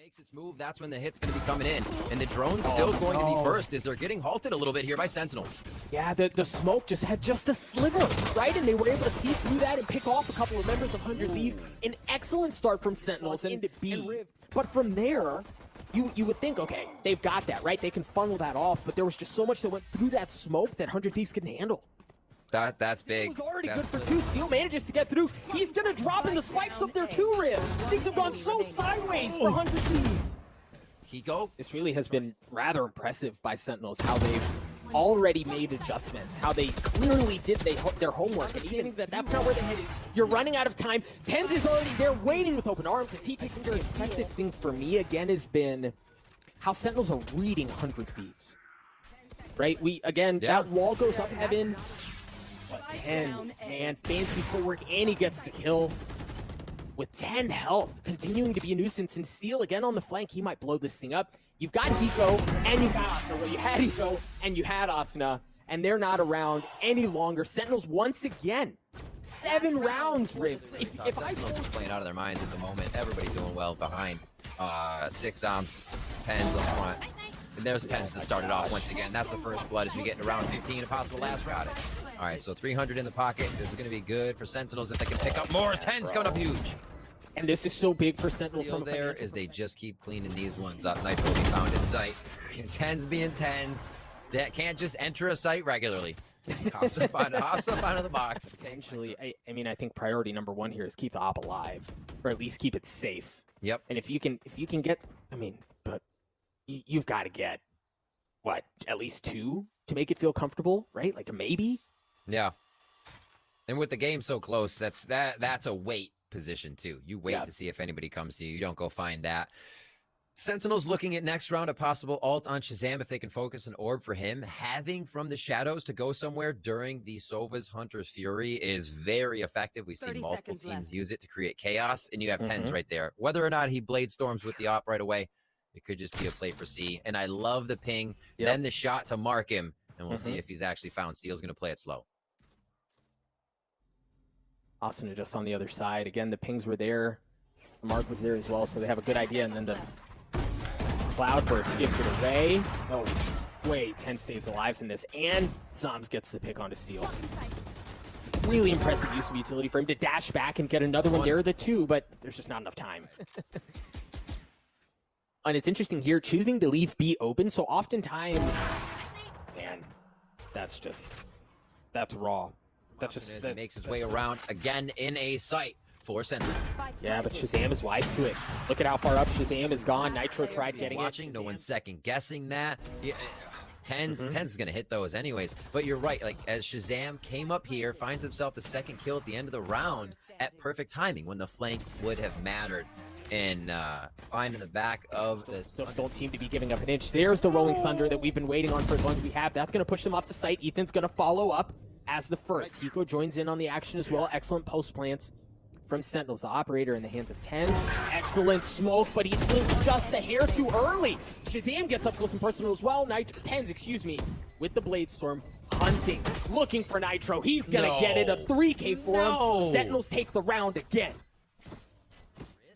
makes its move, that's when the hit's going to be coming in. And the drone's still going to be first as they're getting halted a little bit here by Sentinels. Yeah, the smoke just had just a sliver, right? And they were able to see through that and pick off a couple of members of 100 Thieves. An excellent start from Sentinels into B. But from there, you would think, okay, they've got that, right? They can funnel that off, but there was just so much that went through that smoke that 100 Thieves couldn't handle. That's big. It was already good for two. Steel manages to get through. He's gonna drop in the spikes up there too, Rib. Things have gone so sideways for 100 Thieves. Hiko? This really has been rather impressive by Sentinels, how they've already made adjustments, how they clearly did their homework, and even that's not where the head is. You're running out of time. TenZ is already there waiting with open arms as he takes care of the impressive thing for me, again, has been how Sentinels are reading 100 Thieves. Right? That wall goes up, Evan. But TenZ, man, fancy footwork, and he gets the kill. With 10 health, continuing to be a nuisance, and Steel again on the flank, he might blow this thing up. You've got Hiko, and you've got Asuna. Well, you had Hiko, and you had Asuna, and they're not around any longer. Sentinels once again, 7 rounds, Riv. If Sentinels is playing out of their minds at the moment. Everybody doing well behind. 6 arms, TenZ up front. And there's TenZ that started off once again. That's the first blood as we get into round 15. A possible last got it. All right, so 300 in the pocket. This is going to be good for Sentinels if they can pick up more. TenZ coming up huge. And this is so big for Sentinels. From there is they just keep cleaning these ones up. Nitro will be found in sight. And TenZ being TenZ, that can't just enter a site regularly. Hops up out of the box. Potentially, I mean, I think priority number 1 here is keep the op alive, or at least keep it safe. Yep. And if you can get, I mean, but you've got to get what, at least 2 to make it feel comfortable, right? Like a maybe. Yeah. And with the game so close, that's a wait position too. You wait to see if anybody comes to you. You don't go find that. Sentinels looking at next round a possible ult on Shazam if they can focus an orb for him. Having from the shadows to go somewhere during the Sova's Hunter's Fury is very effective. We've seen multiple teams use it to create chaos, and you have TenZ right there. Whether or not he blade storms with the op right away, it could just be a play for C. And I love the ping, then the shot to mark him, and we'll see if he's actually found. Steel's going to play it slow. Asuna just on the other side. Again, the pings were there. The mark was there as well, so they have a good idea. And then the Cloudburst gives it away. Oh, wait. TenZ stays alive in this. And Zoms gets the pick onto Steel. Really impressive use of utility for him to dash back and get another one. There are the 2, but there's just not enough time. And it's interesting here, choosing to leave B open. So oftentimes, man, that's raw. That's just he makes his way around again in a sight for Sentinels. Yeah, but Shazam is wise to it. Look at how far up Shazam is gone. Nitro tried getting it. No one's second guessing that. Yeah, TenZ is going to hit those anyways. But you're right. Like as Shazam came up here, finds himself the second kill at the end of the round at perfect timing when the flank would have mattered. And finding the back of this. Just don't seem to be giving up an inch. There's the Rolling Thunder that we've been waiting on for as long as we have. That's going to push them off the site. Ethan's going to follow up as the first. Hiko joins in on the action as well. Excellent post plants from Sentinels. The operator in the hands of TenZ. Excellent smoke, but he slipped just a hair too early. Shazam gets up close and personal as well. TenZ, excuse me, with the Blade Storm. Hunting, looking for Nitro. He's going to get it. A 3K for him. Sentinels take the round again.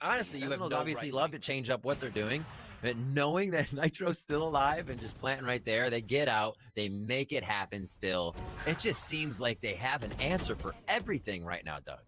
Honestly, you have obviously love to change up what they're doing, but knowing that Nitro's still alive and just planting right there, they get out, they make it happen still. It just seems like they have an answer for everything right now, Doug.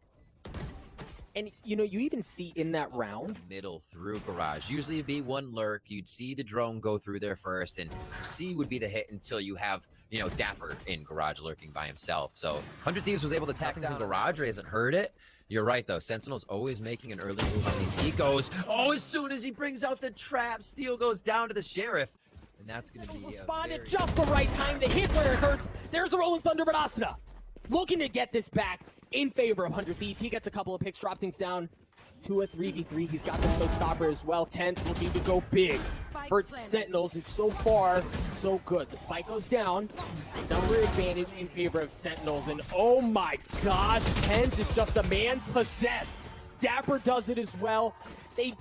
And, you know, you even see in that round. Middle through garage. Usually it'd be one lurk. You'd see the drone go through there first, and C would be the hit until you have, you know, Dapper in garage lurking by himself. So 100 Thieves was able to tap into garage. He hasn't heard it. You're right, though. Sentinel's always making an early move on these Ecos. Oh, as soon as he brings out the trap, Steel goes down to the Sheriff. And that's going to be responded just the right time to hit where it hurts. There's the Rolling Thunder, but Asuna looking to get this back in favor of 100 Thieves. He gets a couple of picks, drop things down to a 3v3. He's got the showstopper as well. TenZ looking to go big for Sentinels, and so far, so good. The spike goes down. Number advantage in favor of Sentinels, and oh my gosh, TenZ is just a man possessed. Dapper does it as well. They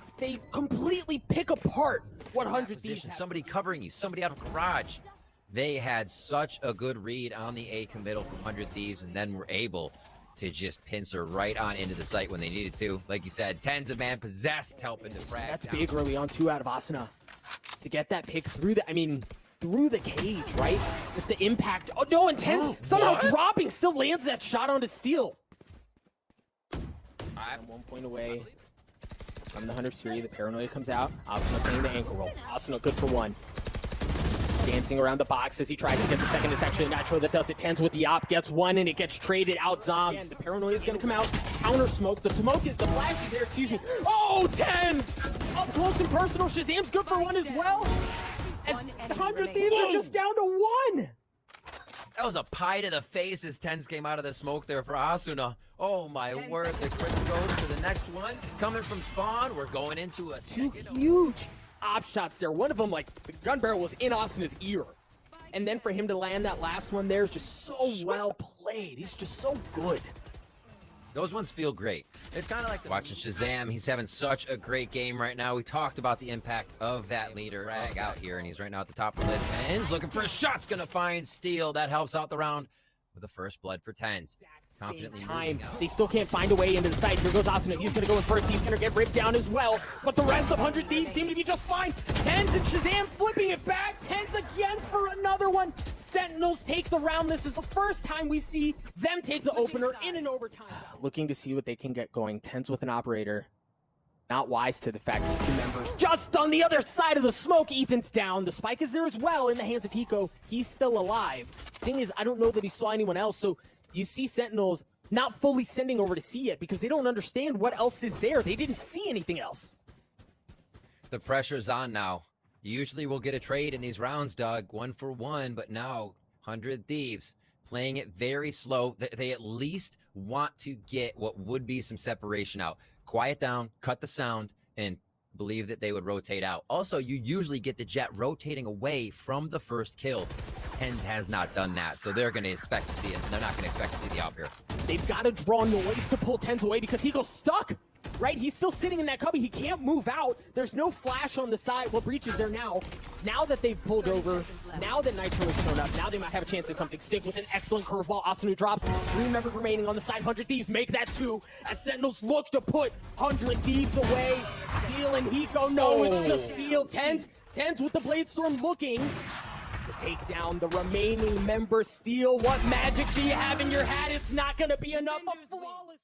completely pick apart 100 Thieves. Somebody covering you, somebody out of garage. They had such a good read on the A committal from 100 Thieves, and then were able to just pincer right on into the site when they needed to. Like you said, TenZ, man, possessed, helping to frag. That's down. big early on, 2 out of Asuna. To get that pick through the, I mean, through the cage, right? Just the impact. Oh, no, and TenZ somehow dropping, still lands that shot onto Steel. I'm 1 point away from the 100 The paranoia comes out. Asuna playing the ankle roll. Asuna good for 1. Dancing around the box as he tries to get the second. It's actually Nitro that does it. TenZ with the op, gets 1, and it gets traded out. Zombs. The paranoia is going to come out. Counter smoke. The smoke is, the flash is there, excuse me. Oh, TenZ! Up close and personal. Shazam's good for 1 as well. As the 100 Thieves are just down to 1. That was a pie to the face as TenZ came out of the smoke there for Asuna. Oh my word, the crits goes to the next one. Coming from spawn, we're going into a 2 second. huge op shots there. One of them, like, the gun barrel was in Asuna's ear. And then for him to land that last one there is just so well played. He's just so good. Those ones feel great. It's kind of like watching Shazam. He's having such a great game right now. We talked about the impact of that leader frag out here, and he's right now at the top of the list. TenZ looking for a shot's gonna find Steel. That helps out the round with the first blood for TenZ. Confidently moving out. They still can't find a way into the site. Here goes Asuna. He's going to go in first. He's going to get ripped down as well. But the rest of 100 Thieves seem to be just fine. TenZ and Shazam flipping it back. TenZ again for another one. Sentinels take the round. This is the first time we see them take the opener in an overtime. Looking to see what they can get going. TenZ with an operator. Not wise to the fact that 2 members just on the other side of the smoke. Ethan's down. The spike is there as well in the hands of Hiko. He's still alive. Thing is, I don't know that he saw anyone else. So you see Sentinels not fully sending over to see it because they don't understand what else is there. They didn't see anything else. The pressure's on now. You usually will get a trade in these rounds, Doug, 1 for 1, but now 100 Thieves playing it very slow. They at least want to get what would be some separation out. Quiet down, cut the sound, and believe that they would rotate out. Also, you usually get the Jet rotating away from the first kill. TenZ has not done that, so they're going to expect to see it. They're not going to expect to see the op here. They've got to draw noise to pull TenZ away because he goes stuck, right? He's still sitting in that cubby. He can't move out. There's no flash on the side. Well, Breach is there now. Now that they've pulled over, now that Nitro has shown up, now they might have a chance at something. Stick with an excellent curveball. Asuna drops. 3 members remaining on the side. 100 Thieves make that 2 as Sentinels look to put 100 Thieves away. Steel and Hiko. No, it's just Steel. TenZ with the Blade Storm looking to take down the remaining member. Steel, what magic do you have in your hat? It's not going to be enough. A flawless